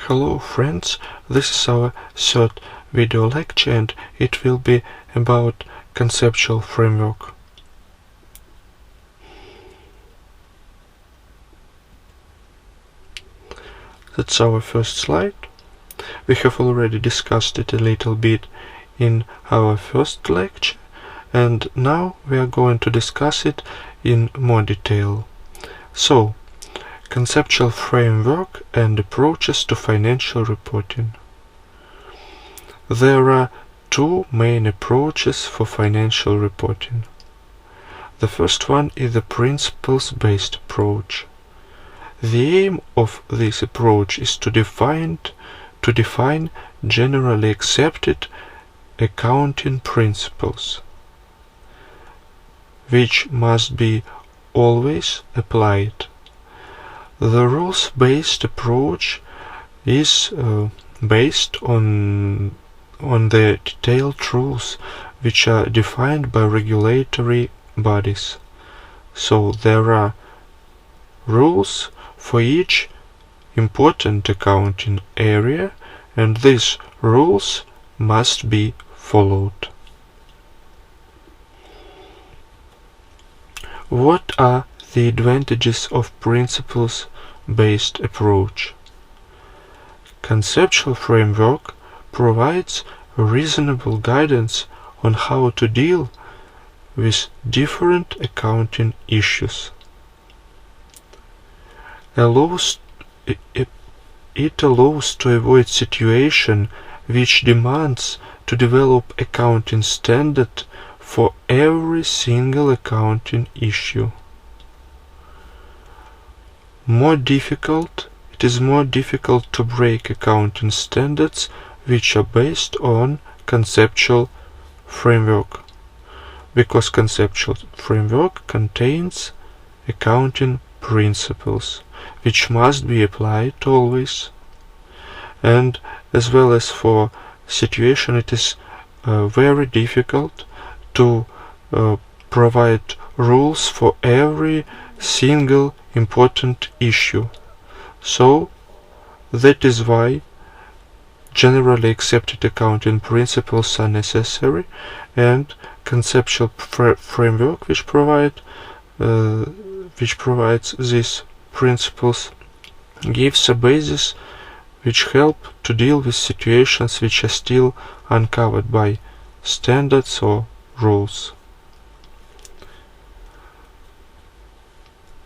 Hello friends, this is our third video lecture and it will be about conceptual framework. That's our first slide. We have already discussed it a little bit in our first lecture, and now we are going to discuss it in more detail. So, conceptual framework and approaches to financial reporting. There are two main approaches for financial reporting. The first one is the principles-based approach. The aim of this approach is to define generally accepted accounting principles, which must be always applied. The rules-based approach is based on the detailed rules which are defined by regulatory bodies. So there are rules for each important accounting area, and these rules must be followed. What are the advantages of principles-based approach? Conceptual framework provides reasonable guidance on how to deal with different accounting issues. It allows to avoid situation which demands to develop accounting standard for every single accounting issue. It is more difficult to break accounting standards which are based on conceptual framework, because conceptual framework contains accounting principles which must be applied always, and as well as for situation it is very difficult to provide rules for every single important issue. So that is why generally accepted accounting principles are necessary, and conceptual framework which provides these principles gives a basis which help to deal with situations which are still uncovered by standards or rules.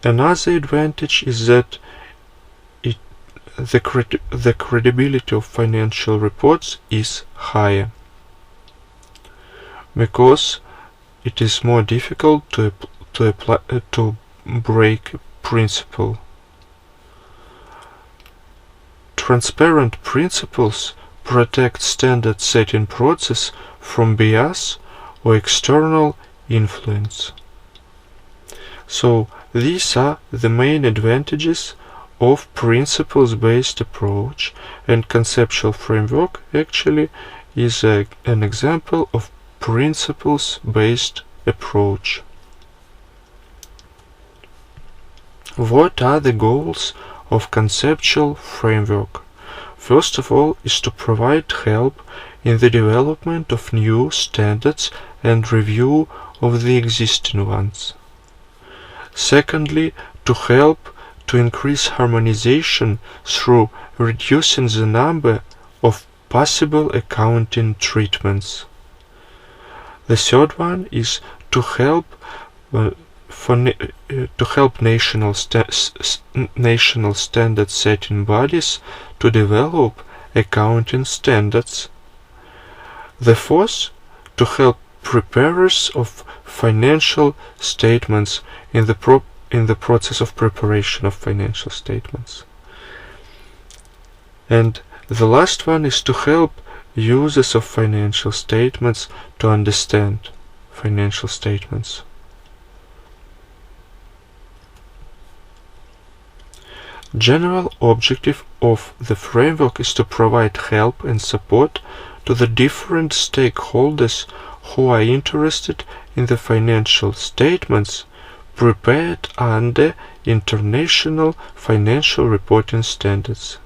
Another advantage is that the credibility of financial reports is higher, because it is more difficult to break principle. Transparent principles protect standard setting process from bias or external influence. So these are the main advantages of principles-based approach, and conceptual framework actually is an example of principles-based approach. What are the goals of conceptual framework? First of all is to provide help in the development of new standards and review of the existing ones. Secondly, to help to increase harmonization through reducing the number of possible accounting treatments. The third one is to help national standard setting bodies to develop accounting standards. The fourth, to help preparers of financial statements in the process of preparation of financial statements. And the last one is to help users of financial statements to understand financial statements. General objective of the framework is to provide help and support to the different stakeholders who are interested in the financial statements prepared under international financial reporting standards.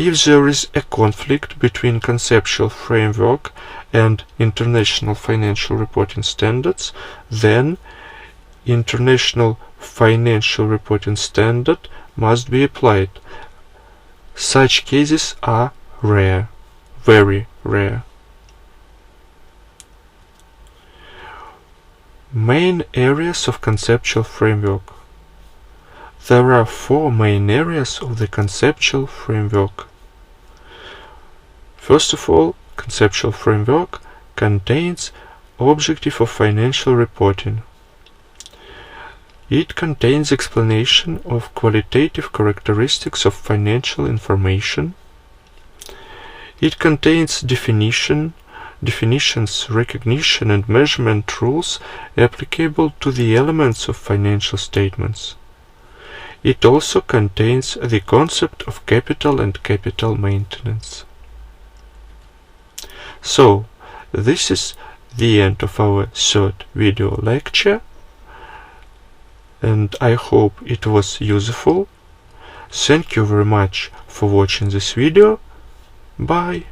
If there is a conflict between conceptual framework and international financial reporting standards, then international financial reporting standard must be applied. Such cases are rare, very rare. Main areas of conceptual framework. There are 4 main areas of the conceptual framework. First of all, conceptual framework contains objective of financial reporting. It contains explanation of qualitative characteristics of financial information. It contains definitions, recognition and measurement rules applicable to the elements of financial statements. It also contains the concept of capital and capital maintenance. So, this is the end of our 3rd video lecture, and I hope it was useful. Thank you very much for watching this video. Bye!